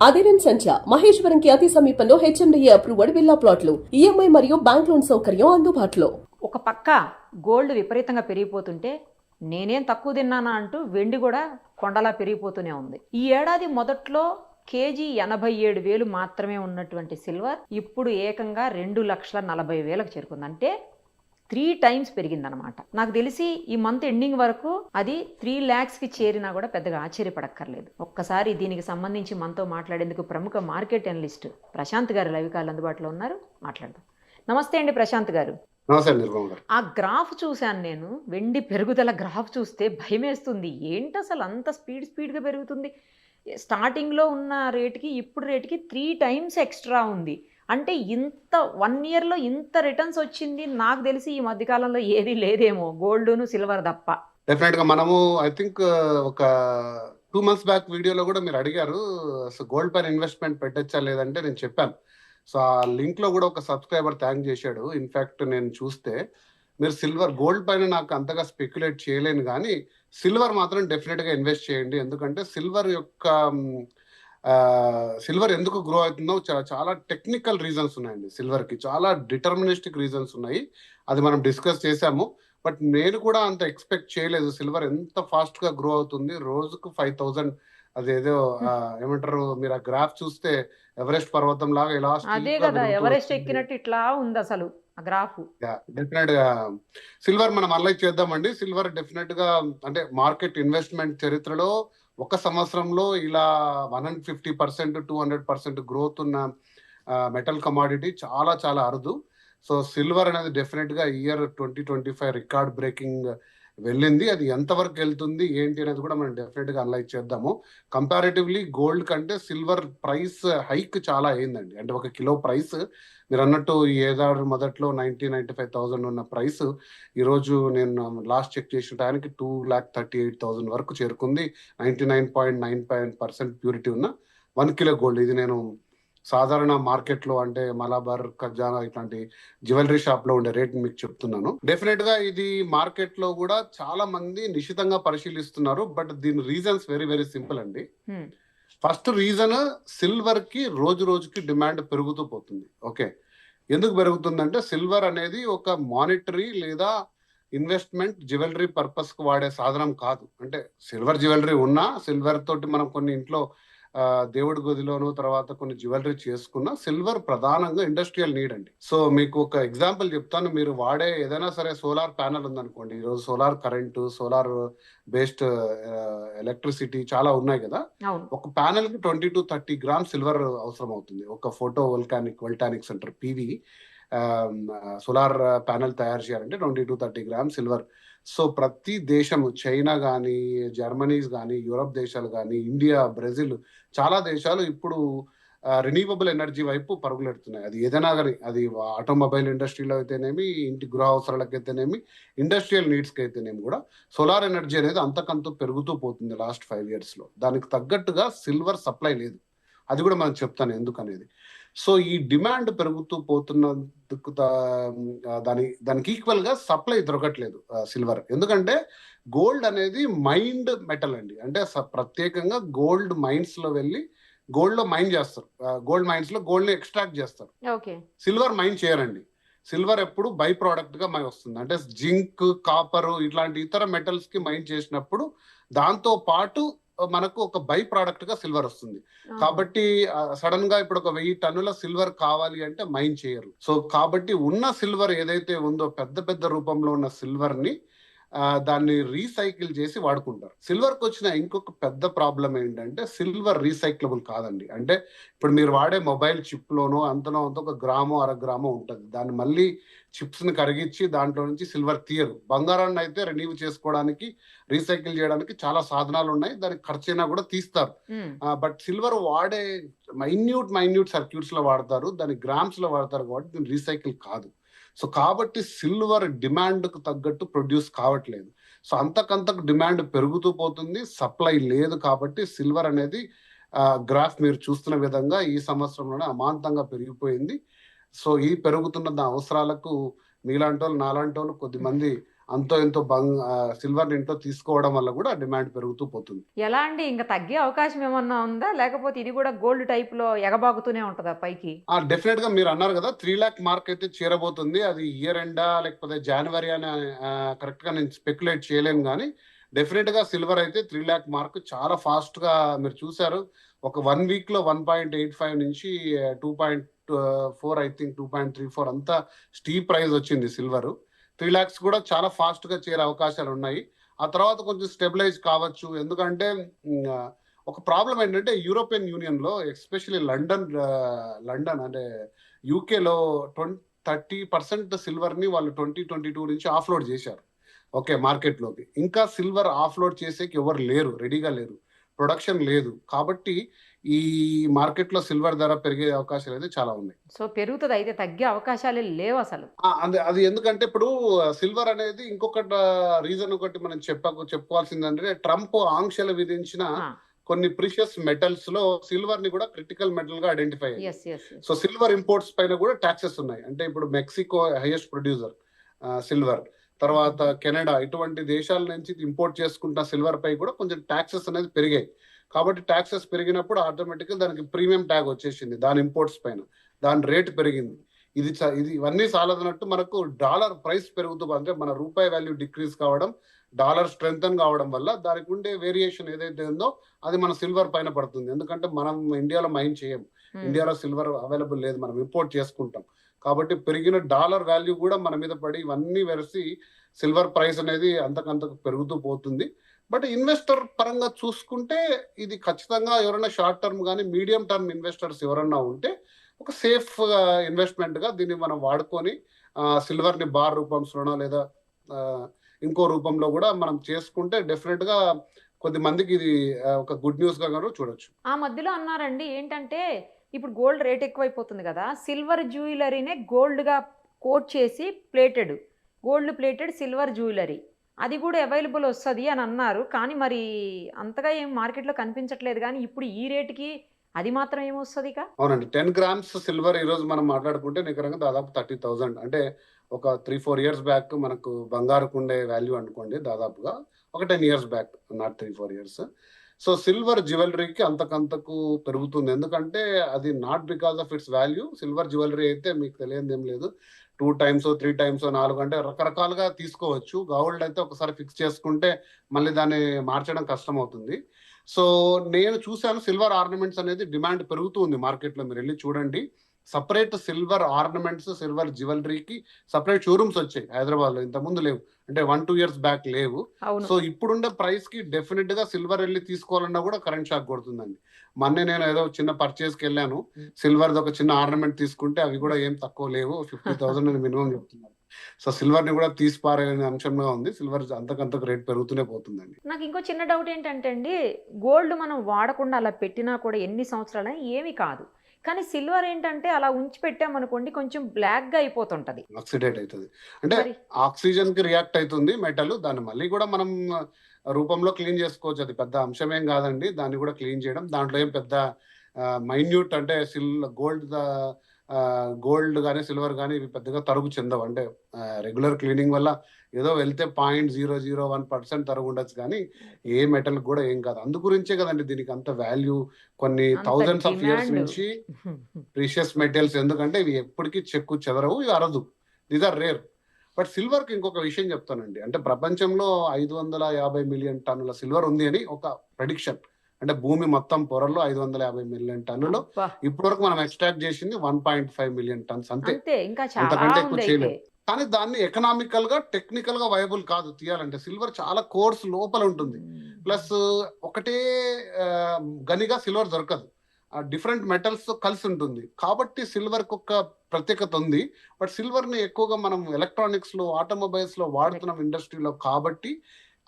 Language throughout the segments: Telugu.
అదిరెన్ సంచ మహేశ్వరంకి అతి సమీపంలో హెచ్ఎండిఏ అప్రూవ్డ్ విల్లా ప్లాట్లు ఈఎంఐ మరియు బ్యాంక్ లోన్ సౌకర్యం అందుబాటులో. ఒక పక్క గోల్డ్ విపరీతంగా పెరిగిపోతుంటే నేనేం తక్కువ తిన్నానా అంటూ వెండి కూడా కొండలా పెరిగిపోతూనే ఉంది. ఈ ఏడాది మొదట్లో కేజీ 87,000 మాత్రమే ఉన్నటువంటి సిల్వర్ ఇప్పుడు ఏకంగా 2,40,000కు చేరుకుంది. అంటే 3 times పెరిగిందనమాట. నాకు తెలిసి ఈ మంత్ ఎండింగ్ వరకు అది 3 lakhsకి చేరినా కూడా పెద్దగా ఆశ్చర్యపడక్కర్లేదు. ఒక్కసారి దీనికి సంబంధించి మనతో మాట్లాడేందుకు ప్రముఖ మార్కెట్ అనలిస్ట్ ప్రశాంత్ గారు లైవ్ కాల్ అందుబాటులో ఉన్నారు. మాట్లాడదాం. నమస్తే అండి ప్రశాంత్ గారు. ఆ గ్రాఫ్ చూశాను నేను, వెండి పెరుగుదల గ్రాఫ్ చూస్తే భయమేస్తుంది. ఏంటి అసలు అంత స్పీడ్గా పెరుగుతుంది? స్టార్టింగ్లో ఉన్న రేటుకి ఇప్పుడు రేటుకి 3 times ఎక్స్ట్రా ఉంది. అంటే ఇంత 1 yearలో ఇంత రిటర్న్స్ వచ్చింది నాకు తెలిసి ఈ మధ్యకాలంలో ఏది లేదేమో, గోల్డ్ను సిల్వర్ తప్ప. డెఫినెట్ గా మనము ఐ థింక్ ఒక 2 months బ్యాక్ వీడియోలో కూడా మీరు అడిగారు గోల్డ్ పైన ఇన్వెస్ట్మెంట్ పెట్టచ్చా లేదంటే నేను చెప్పాను. సో ఆ లింక్ లో కూడా ఒక సబ్స్క్రైబర్ థ్యాంక్ చేశాడు. ఇన్ఫాక్ట్ నేను చూస్తే మీరు సిల్వర్ గోల్డ్ పైన నాకు అంతగా స్పెక్యులేట్ చేయలేను, కానీ సిల్వర్ మాత్రం డెఫినెట్ గా ఇన్వెస్ట్ చేయండి. ఎందుకంటే సిల్వర్ ఎందుకు గ్రో అవుతుందో చాలా టెక్నికల్ రీజన్స్ ఉన్నాయండి. సిల్వర్ కి చాలా డిటర్మినిస్టిక్ రీజన్స్ ఉన్నాయి, అది మనం డిస్కస్ చేసాము. బట్ నేను కూడా అంత ఎక్స్పెక్ట్ చేయలేదు సిల్వర్ ఎంత ఫాస్ట్ గా గ్రో అవుతుంది. రోజుకు 5,000 అదేదో ఏమంటారు, మీరు ఆ గ్రాఫ్ చూస్తే ఎవరెస్ట్ పర్వతం లాగా ఇలా అదే కదా, ఎవరెస్ట్ ఎక్కినట్టు ఇట్లా ఉంది అసలు ఆ గ్రాఫ్. డెఫినెట్ గా సిల్వర్ మనం అనలైజ్ చేద్దామండి. సిల్వర్ డెఫినెట్ గా అంటే మార్కెట్ ఇన్వెస్ట్మెంట్ చరిత్రలో ఒక సంవత్సరంలో ఇలా 150%, 200% గ్రోత్ ఉన్న మెటల్ కమాడిటీ చాలా చాలా అరుదు. సో సిల్వర్ అనేది డెఫినెట్ గా ఇయర్ 2025 రికార్డ్ బ్రేకింగ్ వెళ్ళింది. అది ఎంతవరకు వెళ్తుంది ఏంటి అనేది కూడా మనం డెఫినెట్ గా అనలైజ్ చేద్దాము. కంపారిటివ్లీ గోల్డ్ కంటే సిల్వర్ ప్రైస్ హైక్ చాలా అయిందండి. అంటే 1 కిలో ప్రైస్ మీరు అన్నట్టు ఈ ఏడాది మొదట్లో 95,000 ఉన్న ప్రైస్ ఈరోజు నేను లాస్ట్ చెక్ చేసిన టైంకి 2,38,000 వరకు చేరుకుంది. 99.9% ప్యూరిటీ ఉన్న 1 కిలో గోల్డ్. ఇది నేను సాధారణ మార్కెట్ లో అంటే మలబార్, ఖజానా ఇట్లాంటి జ్యువెలరీ షాప్ లో ఉండే రేట్ మీకు చెప్తున్నాను. డెఫినెట్ గా ఇది మార్కెట్ లో కూడా చాలా మంది నిశితంగా పరిశీలిస్తున్నారు. బట్ దీని రీజన్స్ వెరీ వెరీ సింపుల్ అండి. ఫస్ట్ రీజన్, సిల్వర్ కి రోజు రోజుకి డిమాండ్ పెరుగుతూ పోతుంది. ఓకే, ఎందుకు పెరుగుతుందంటే సిల్వర్ అనేది ఒక మానిటరీ లేదా ఇన్వెస్ట్మెంట్ జ్యువెలరీ పర్పస్ కు వాడే సాధనం కాదు. అంటే సిల్వర్ జ్యువెలరీ ఉన్నా, సిల్వర్ తోటి మనం కొన్ని ఇంట్లో దేవుడి గదిలోను తర్వాత కొన్ని జ్యువెలరీ చేసుకున్న సిల్వర్ ప్రధానంగా ఇండస్ట్రియల్ నీడ్ అండి. సో మీకు ఒక ఎగ్జాంపుల్ చెప్తాను. మీరు వాడే ఏదైనా సరే సోలార్ ప్యానల్ ఉందనుకోండి, ఈరోజు solar current, solar based electricity చాలా ఉన్నాయి కదా. ఒక ప్యానల్ కి 20 to 30 grams సిల్వర్ అవసరం అవుతుంది. ఒక photovoltaic centre PV solar panel తయారు చేయాలంటే 20 to 30 grams సిల్వర్. సో ప్రతి దేశము, చైనా కానీ, జర్మనీస్ కానీ, యూరప్ దేశాలు కానీ, ఇండియా, బ్రెజిల్ చాలా దేశాలు ఇప్పుడు రిన్యూవబుల్ ఎనర్జీ వైపు పరుగులెడుతున్నాయి. అది ఏదైనా కానీ, అది ఆటోమొబైల్ ఇండస్ట్రీలో అయితేనేమి, ఇంటి గృహ అవసరాలకు అయితేనేమి, ఇండస్ట్రియల్ నీడ్స్కి అయితేనేమి కూడా సోలార్ ఎనర్జీ అనేది అంతకంత పెరుగుతూ పోతుంది లాస్ట్ 5 years లో. దానికి తగ్గట్టుగా సిల్వర్ సప్లై లేదు. అది కూడా మనం చెప్తాను ఎందుకనేది. సో ఈ డిమాండ్ పెరుగుతూ పోతున్నందుకు దానికి ఈక్వల్ గా సప్లై దొరకట్లేదు సిల్వర్. ఎందుకంటే గోల్డ్ అనేది మైండ్ మెటల్ అండి. అంటే ప్రత్యేకంగా గోల్డ్ మైన్స్ లో వెళ్ళి గోల్డ్ లో మైన్ చేస్తారు. గోల్డ్ మైన్స్ లో గోల్డ్ ని ఎక్స్ట్రాక్ట్ చేస్తారు. సిల్వర్ మైన్ చేయరండి. సిల్వర్ ఎప్పుడు బై ప్రోడక్ట్ గా వస్తుంది. అంటే జింక్, కాపర్ ఇట్లాంటి ఇతర మెటల్స్ కి మైన్ చేసినప్పుడు దాంతో పాటు మనకు ఒక బై ప్రోడక్ట్ గా సిల్వర్ వస్తుంది. కాబట్టి సడన్ గా ఇప్పుడు ఒక 1000 టన్నుల సిల్వర్ కావాలి అంటే మైన్ చేయరు. సో కాబట్టి ఉన్న సిల్వర్ ఏదైతే ఉందో పెద్ద పెద్ద రూపంలో ఉన్న సిల్వర్ ని దాన్ని రీసైకిల్ చేసి వాడుకుంటారు. సిల్వర్ కి వచ్చిన ఇంకొక పెద్ద ప్రాబ్లం ఏంటంటే సిల్వర్ రీసైక్లబుల్ కాదండి. అంటే ఇప్పుడు మీరు వాడే మొబైల్ చిప్ లోనో అంతనో అంత 1 గ్రామో 1/2 గ్రామో ఉంటుంది. దాన్ని మళ్ళీ చిప్స్ ని కరిగించి దాంట్లో నుంచి సిల్వర్ తీయరు. బంగారాన్ని అయితే రెన్యూ చేసుకోవడానికి, రీసైకిల్ చేయడానికి చాలా సాధనాలు ఉన్నాయి, దానికి ఖర్చు అయినా కూడా తీస్తారు. బట్ సిల్వర్ వాడే మైన్యూట్ సర్క్యూట్స్ లో వాడతారు, దాన్ని గ్రామ్స్ లో వాడతారు కాబట్టి దీన్ని రీసైకిల్ కాదు. సో కాబట్టి సిల్వర్ డిమాండ్ కు తగ్గట్టు ప్రొడ్యూస్ కావట్లేదు. సో అంతకంతకు డిమాండ్ పెరుగుతూ పోతుంది, సప్లై లేదు. కాబట్టి సిల్వర్ అనేది గ్రాఫ్ మీరు చూస్తున్న విధంగా ఈ సంవత్సరంలోనే అమాంతంగా పెరిగిపోయింది. సో ఈ పెరుగుతున్న అవసరాలకు మీలాంటి వాళ్ళు, నాలాంటి వాళ్ళు కొద్దిమంది అంతో ఎంతో సిల్వర్ ఇంట్లో తీసుకోవడం వల్ల కూడా డిమాండ్ పెరుగుతూ పోతుంది. ఎలా అండి? ఇంక తగ్గే అవకాశం ఏమన్నా ఉందా? లేకపోతే ఇది కూడా గోల్డ్ టైప్‌లో ఎగబాకుతూనే ఉంటదా పైకి? డెఫినెట్ గా మీరు అన్నారు కదా 3 లాక్ మార్క్ అయితే చేరబోతుంది. అది ఇయర్ ఎండా లేకపోతే జనవరి అని కరెక్ట్ గా నేను స్పెక్యులేట్ చేయలేను కానీ డెఫినెట్ గా సిల్వర్ అయితే 3 లాక్ మార్క్ చాలా ఫాస్ట్ గా మీరు చూసారు. ఒక 1 వీక్ లో 1.85 నుంచి 2.4 ఐ థింక్ 2.34 అంతా స్టీప్ ప్రైస్ వచ్చింది సిల్వర్. 3 లాక్స్ కూడా చాలా ఫాస్ట్ గా చేరే అవకాశాలు ఉన్నాయి. ఆ తర్వాత కొంచెం స్టెబిలైజ్ కావచ్చు. ఎందుకంటే ఒక ప్రాబ్లం ఏంటంటే యూరోపియన్ యూనియన్ లో ఎస్పెషల్లీ లండన్ అంటే యూకేలో 30% సిల్వర్ ని వాళ్ళు 2022 నుంచి ఆఫ్లోడ్ చేశారు. ఓకే, మార్కెట్ లోకి ఇంకా సిల్వర్ ఆఫ్లోడ్ చేసేకి ఎవరు లేరు, రెడీగా లేరు, ప్రొడక్షన్ లేదు. కాబట్టి ఈ మార్కెట్ లో సిల్వర్ ధర పెరిగే అవకాశాలు అయితే చాలా ఉన్నాయి. సో పెరుగుతది అయితే, తగ్గే అవకాశాలే లేవు అసలు. అది ఎందుకంటే ఇప్పుడు సిల్వర్ అనేది ఇంకొక రీజన్ ఒకటి మనం చెప్పుకోవాల్సిందంటే ట్రంప్ ఆంక్షలు విధించిన ఆ! కొన్ని ప్రిషియస్ మెటల్స్ లో సిల్వర్ ని కూడా క్రిటికల్ మెటల్ గా ఐడెంటిఫై అయ్యింది. Yes. Yes. So silver imports పైన కూడా ట్యాక్సెస్ ఉన్నాయి. అంటే ఇప్పుడు మెక్సికో హైయెస్ట్ ప్రొడ్యూసర్ సిల్వర్, తర్వాత కెనడా, ఇటువంటి దేశాల నుంచి ఇంపోర్ట్ చేసుకుంటున్న సిల్వర్ పై కూడా కొంచెం ట్యాక్సెస్ అనేది పెరిగాయి. కాబట్టి ట్యాక్సెస్ పెరిగినప్పుడు ఆటోమేటిక్ గా దానికి ప్రీమియం ట్యాగ్ వచ్చేసింది దాని ఇంపోర్ట్స్ పైన, దాని రేట్ పెరిగింది. ఇవన్నీ సాలదన్నట్టు మనకు డాలర్ ప్రైస్ పెరుగుతూ, అంటే మన రూపాయి వాల్యూ డిక్రీజ్ కావడం, డాలర్ స్ట్రెంగ్తన్ కావడం వల్ల దానికి ఉండే వేరియేషన్ ఏదైతే ఉందో అది మన సిల్వర్ పైన పడుతుంది. ఎందుకంటే మనం ఇండియాలో మైన్ చేయం, ఇండియాలో సిల్వర్ అవైలబుల్ లేదు, మనం ఇంపోర్ట్ చేసుకుంటాం. కాబట్టి పెరిగిన డాలర్ వాల్యూ కూడా మన మీద పడి ఇవన్నీ వెరసి సిల్వర్ ప్రైస్ అనేది అంతకంతకు పెరుగుతూ పోతుంది. బట్ ఇన్వెస్టర్ పరంగా చూసుకుంటే ఇది ఖచ్చితంగా ఎవరైనా షార్ట్ టర్మ్ కానీ మీడియం టర్మ్ ఇన్వెస్టర్స్ ఎవరన్నా ఉంటే ఒక సేఫ్ ఇన్వెస్ట్మెంట్ గా దీన్ని మనం వాడుకొని సిల్వర్ ని బార్ రూపంలోనో లేదా ఇంకో రూపంలో కూడా మనం చేసుకుంటే డెఫినెట్ గా కొద్ది మందికి ఇది ఒక గుడ్ న్యూస్ గా కూడా చూడొచ్చు. ఆ మధ్యలో అన్నారండి ఏంటంటే, ఇప్పుడు గోల్డ్ రేట్ ఎక్కువైపోతుంది కదా, సిల్వర్ జ్యువెలరీనే గోల్డ్గా కోట్ చేసి గోల్డ్ ప్లేటెడ్ సిల్వర్ జ్యువెలరీ అది కూడా అవైలబుల్ వస్తుంది అని అన్నారు. కానీ మరి అంతగా ఏం మార్కెట్లో కనిపించట్లేదు. కానీ ఇప్పుడు ఈ రేటుకి అది మాత్రం ఏమొస్తుంది ఇక? అవునండి, 10 గ్రామ్స్ సిల్వర్ ఈ రోజు మనం మాట్లాడుకుంటే నికరంగా దాదాపు 30,000. అంటే ఒక 3-4 ఇయర్స్ బ్యాక్ మనకు బంగారుకు ఉండే వాల్యూ అనుకోండి, దాదాపుగా ఒక 10 years back, not 3-4 years. So silver జ్యువెలరీకి అంతకంతకు పెరుగుతుంది. ఎందుకంటే అది not because of its value. Silver jewellery అయితే మీకు తెలియదు ఏం లేదు, 2 times 3 times 4 అంటే రకరకాలుగా తీసుకోవచ్చు. గోల్డ్ అయితే ఒకసారి ఫిక్స్ చేసుకుంటే మళ్ళీ దాన్ని మార్చడం కష్టం అవుతుంది. సో నేను చూశాను సిల్వర్ ఆర్నమెంట్స్ అనేది డిమాండ్ పెరుగుతూ ఉంది మార్కెట్లో. మీరు వెళ్ళి చూడండి, సపరేట్ సిల్వర్ ఆర్నమెంట్స్, సిల్వర్ జ్యువెలరీకి సపరేట్ షోరూమ్స్ వచ్చాయి హైదరాబాద్ లో. ఇంతకుముందు లేవు, అంటే 1-2 years బ్యాక్ లేవు. సో ఇప్పుడుండే ప్రైస్ కి డెఫినెట్ గా సిల్వర్ వెళ్ళి తీసుకోవాలన్నా కూడా కరెంట్ షాక్ కొడుతుందండి. మొన్నే నేను ఏదో చిన్న పర్చేస్కి వెళ్ళాను, సిల్వర్ ఒక చిన్న ఆర్నమెంట్ తీసుకుంటే అవి కూడా ఏం తక్కువ లేవు, 50,000 మినిమం చెప్తున్నారు. సో సిల్వర్ ని కూడా తీసిపారేనే అంశంగా ఉంది. సిల్వర్ అంతకంతకు రేట్ పెరుగుతూనే పోతుందండి. నాకు ఇంకో చిన్న డౌట్ ఏంటంటే అండి, గోల్డ్ మనం వాడకుండా అలా పెట్టినా కూడా ఎన్ని సంవత్సరాలైనా ఏమీ కాదు. కానీ సిల్వర్ ఏంటంటే అలా ఉంచి పెట్టామనుకోండి కొంచెం బ్లాక్ గా అయిపోతుంటది, ఆక్సిడేట్ అవుతుంది. అంటే ఆక్సిజన్ కి రియాక్ట్ అవుతుంది మెటల్. దాన్ని మళ్ళీ కూడా మనం రూపంలో క్లీన్ చేసుకోవచ్చు, అది పెద్ద అంశమేం కాదండి. దాన్ని కూడా క్లీన్ చేయడం, దాంట్లో ఏం పెద్ద మైన్యూట్ అంటే గోల్డ్ కానీ సిల్వర్ కానీ ఇవి పెద్దగా తరుగు చెందవు. అంటే రెగ్యులర్ క్లీనింగ్ వల్ల ఏదో వెళ్తే 0.001% తరుగు ఉండొచ్చు, కానీ ఏ మెటల్ కూడా ఏం కాదు. అందు గురించే కదండి దీనికి అంత వాల్యూ. కొన్ని థౌజండ్స్ ఆఫ్ ఇయర్స్ నుంచి ప్రీషియస్ మెటల్స్, ఎందుకంటే ఇవి ఎప్పటికీ చెక్కు చెదరవు, ఇవి అరదు, these are rare. But silver కి ఇంకొక విషయం చెప్తానండి. అంటే ప్రపంచంలో 550 మిలియన్ టన్నుల సిల్వర్ ఉంది అని ఒక ప్రెడిక్షన్. అంటే భూమి మొత్తం పొరల్లో 550 మిలియన్ టన్నులు. ఇప్పటి వరకు మనం ఎక్స్ట్రాక్ట్ చేసింది 1.5 మిలియన్ టన్స్ అంతే, అంతకంటే ఎక్కువ చేయలేదు. కానీ దాన్ని ఎకనామికల్ గా టెక్నికల్ గా వైబుల్ కాదు తీయాలంటే. సిల్వర్ చాలా కోర్స్ లోపల ఉంటుంది, ప్లస్ ఒకటే గనిగా సిల్వర్ దొరకదు, డిఫరెంట్ మెటల్స్ కలిసి ఉంటుంది. కాబట్టి సిల్వర్ కి ఒక ప్రత్యేకత ఉంది. బట్ సిల్వర్ ని ఎక్కువగా మనం ఎలక్ట్రానిక్స్ లో, ఆటోమొబైల్స్ లో వాడుతున్నాం, ఇండస్ట్రీలో. కాబట్టి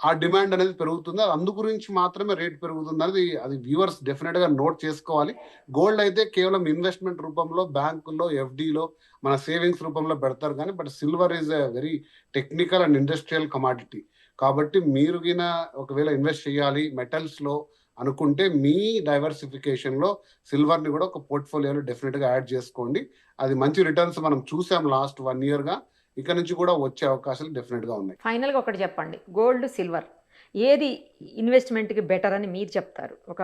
ఆ డిమాండ్ అనేది పెరుగుతుంది. అది అందు గురించి మాత్రమే రేట్ పెరుగుతుంది అనేది అది వ్యూవర్స్ డెఫినెట్ గా నోట్ చేసుకోవాలి. గోల్డ్ అయితే కేవలం ఇన్వెస్ట్మెంట్ రూపంలో, బ్యాంకుల్లో, ఎఫ్డీలో, మన సేవింగ్స్ రూపంలో పెడతారు. కానీ but silver is a very technical and industrial commodity. కాబట్టి మీరు గిన ఒకవేళ ఇన్వెస్ట్ చేయాలి మెటల్స్ లో అనుకుంటే మీ డైవర్సిఫికేషన్ లో సిల్వర్ ని కూడా ఒక పోర్ట్ఫోలియోలో డెఫినెట్ గా యాడ్ చేసుకోండి. అది మంచి రిటర్న్స్ మనం చూసాం లాస్ట్ 1 year గా. ఇక నుంచి కూడా వచ్చే అవకాశాలు డెఫినెట్ గా ఉన్నాయి. ఫైనల్గా ఒకటి చెప్పండి, గోల్డ్ సిల్వర్ ఏది ఇన్వెస్ట్మెంట్కి బెటర్ అని మీరు చెప్తారు? ఒక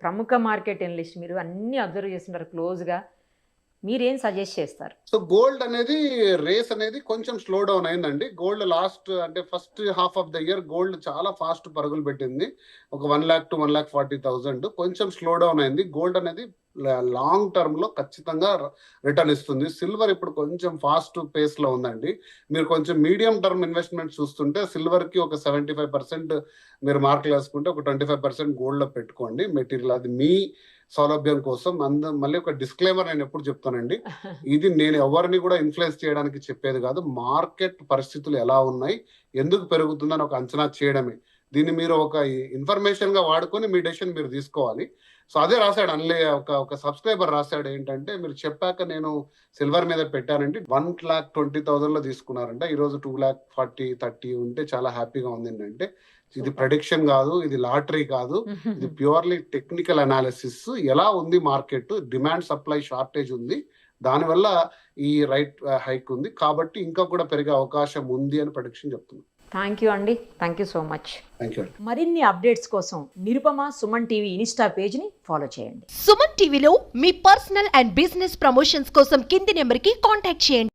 ప్రముఖ మార్కెట్ ఎనలిస్ట్, మీరు అన్నీ అబ్జర్వ్ చేస్తుంటారు క్లోజ్గా, మీరేం సజెస్ట్ చేస్తారు? సో గోల్డ్ అనేది రేస్ అనేది కొంచెం స్లో డౌన్ అయిందండి. గోల్డ్ లాస్ట్ అంటే first half of the year gold చాలా ఫాస్ట్ పరుగులు పెట్టింది, ఒక 1 lakh to 1,40,000. కొంచెం స్లో డౌన్ అయింది. గోల్డ్ అనేది లాంగ్ టర్మ్ లో ఖచ్చితంగా రిటర్న్ ఇస్తుంది. సిల్వర్ ఇప్పుడు కొంచెం ఫాస్ట్ పేస్ లో ఉందండి. మీరు కొంచెం మీడియం టర్మ్ ఇన్వెస్ట్మెంట్ చూస్తుంటే సిల్వర్ కి ఒక 75% మీరు మార్కులు వేసుకుంటే ఒక 25% గోల్డ్ లో పెట్టుకోండి మెటీరియల్. అది మీ సౌలభ్యం కోసం. మళ్ళీ ఒక డిస్క్లైమర్ నేను ఎప్పుడు చెప్తానండి, ఇది నేను ఎవరిని కూడా ఇన్ఫ్లుయెన్స్ చేయడానికి చెప్పేది కాదు. మార్కెట్ పరిస్థితులు ఎలా ఉన్నాయి, ఎందుకు పెరుగుతుందని ఒక అంచనా చేయడమే. దీన్ని మీరు ఒక ఇన్ఫర్మేషన్ గా వాడుకొని మీ డెసిషన్ మీరు తీసుకోవాలి. సో అదే రాశాడు ఒక సబ్స్క్రైబర్ రాశాడు ఏంటంటే, మీరు చెప్పాక నేను సిల్వర్ మీద పెట్టానంటే 1,20,000 లో తీసుకున్నారంట, ఈరోజు 2,40,30 ఉంటే చాలా హ్యాపీగా ఉంది అంటే. ఇది ప్రెడిక్షన్ కాదు, ఇది లాటరీ కాదు, ఇది ప్యూర్లీ టెక్నికల్ అనాలిసిస్. ఎలా ఉంది మార్కెట్, డిమాండ్ సప్లై షార్టేజ్ ఉంది, దానివల్ల ఈ రైట్ హైక్ ఉంది కాబట్టి ఇంకా కూడా పెరిగే అవకాశం ఉంది అని ప్రెడిక్షన్ చెప్తున్నాను. థ్యాంక్ యూ అండి, thank you so much. Thank you. మరిన్ని అప్డేట్స్ కోసం నిరుపమ సుమన్ టీవీ ఇన్స్టా పేజ్ని ఫాలో చేయండి. సుమన్ టీవీలో మీ పర్సనల్ అండ్ బిజినెస్ ప్రమోషన్స్ కోసం కింది నెంబర్కి కాంటాక్ట్ చేయండి.